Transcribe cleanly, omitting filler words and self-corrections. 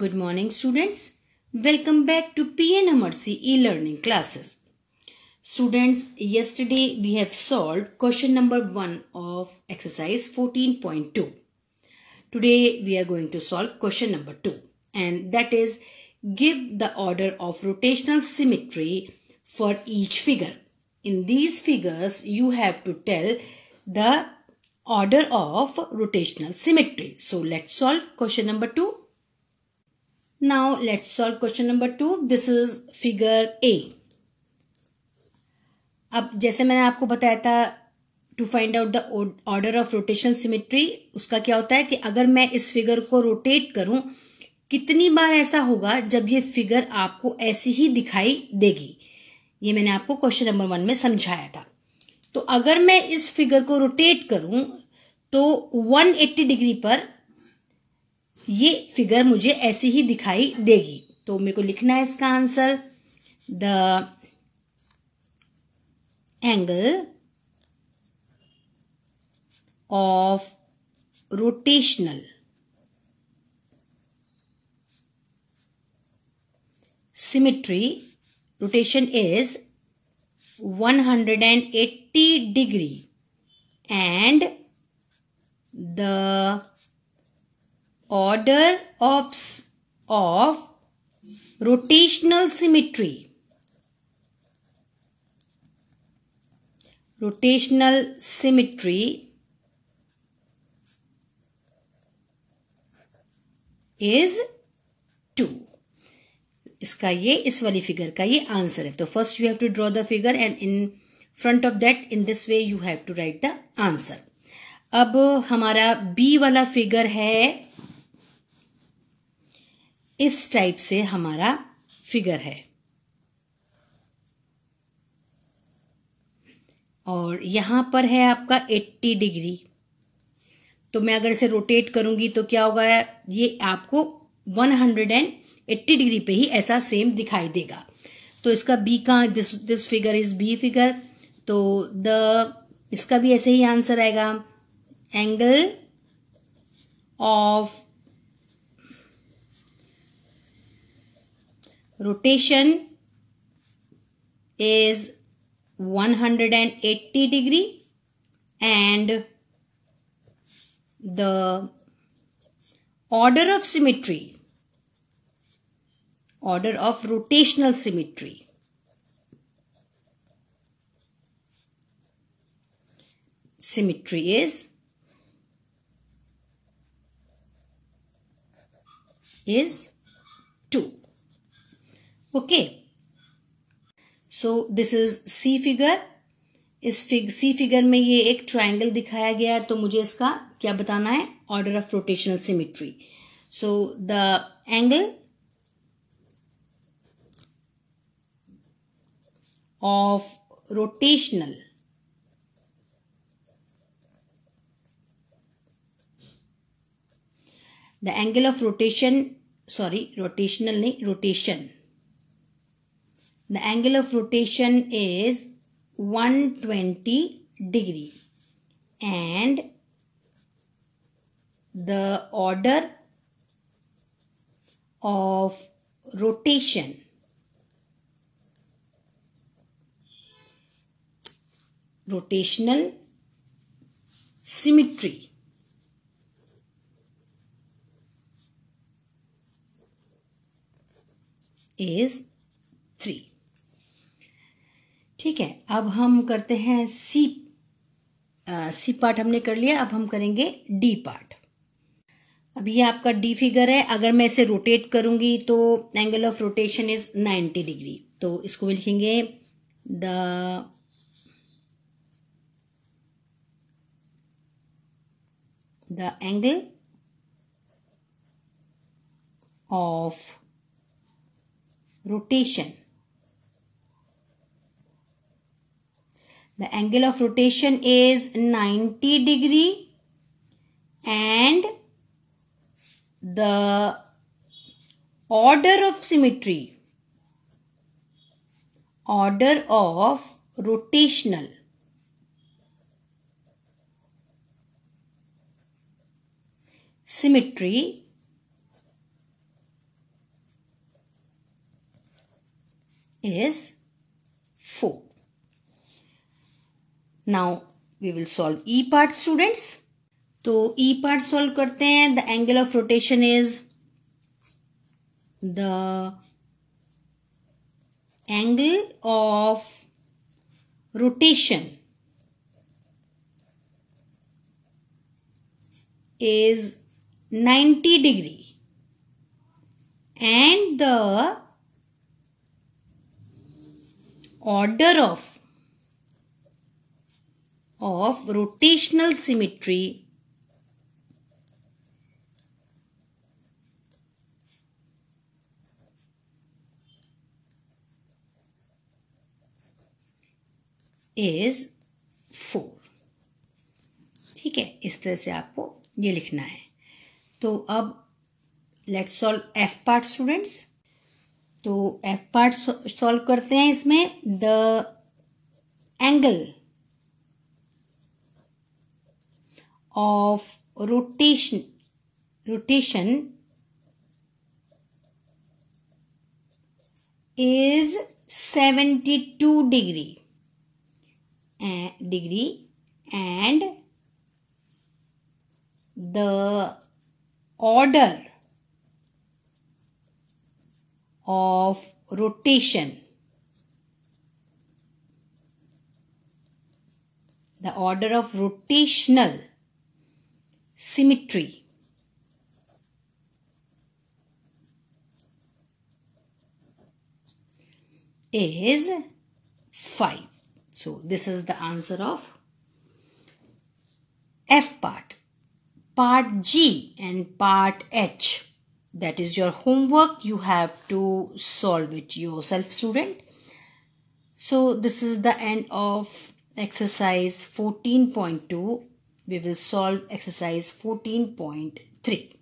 Good morning, students. Welcome back to PN Amarsi e-learning classes. Students, yesterday we have solved question number 1 of exercise 14.2. Today we are going to solve question number 2, and that is give the order of rotational symmetry for each figure. In these figures, you have to tell the order of rotational symmetry. So let's solve question number 2. Now let's solve question number 2. This is figure A. अब जैसे मैंने आपको बताया था to find out the order of rotational symmetry, उसका क्या होता है कि अगर मैं इस फिगर को रोटेट करूं, कितनी बार ऐसा होगा जब ये फिगर आपको ऐसी ही दिखाई देगी। ये मैंने आपको क्वेश्चन नंबर 1 में समझाया था। तो अगर मैं इस फिगर को रोटेट करूं तो 180 डिग्री पर ये फिगर मुझे ऐसी ही दिखाई देगी। तो मेरे को लिखना है इसका answer, the angle of rotational symmetry, rotation is 180 degree and the order of rotational symmetry is 2. इसका ये इस वाली फिगर का ये आंसर है। तो first you have to draw the figure and in front of that in this way you have to write the answer. अब हमारा बी वाला फिगर है, इस टाइप से हमारा फिगर है और यहां पर है आपका 80 डिग्री। तो मैं अगर इसे रोटेट करूंगी तो क्या होगा, ये आपको 180 डिग्री पे ही ऐसा सेम दिखाई देगा। तो इसका बी का this figure is B figure, तो इसका भी ऐसे ही आंसर आएगा, angle of rotation is 180 degree and the order of rotational symmetry is 2. Okay, so this is C figure. इस सी फिगर में ये एक ट्रायंगल दिखाया गया है, तो मुझे इसका क्या बताना है, order of rotational symmetry. So the angle of rotational The angle of rotation is 120 degree and the order of rotational symmetry is 3. ठीक है, अब हम करते हैं सी पार्ट हमने कर लिया। अब हम करेंगे डी पार्ट। अब ये आपका डी फिगर है, अगर मैं इसे रोटेट करूंगी तो angle of rotation is 90 degree. तो इसको भी लिखेंगे the angle of rotation. The angle of rotation is 90 degree and the order of rotational symmetry is 4. Now we will solve E part, students. तो E part solve करते हैं. The angle of rotation is the angle of rotation is 90 degree and the order of rotational symmetry is 4. ठीक है, इस तरह से आपको ये लिखना है. तो अब let's solve F part, students. तो एफ पार्ट सॉल्व करते हैं. इसमें the angle of rotation is 72 degree and the order of rotation rotational symmetry is 5. So this is the answer of F part. Part G and part H, that is your homework. You have to solve it yourself, student. So this is the end of exercise 14.2. We will solve exercise 14.3.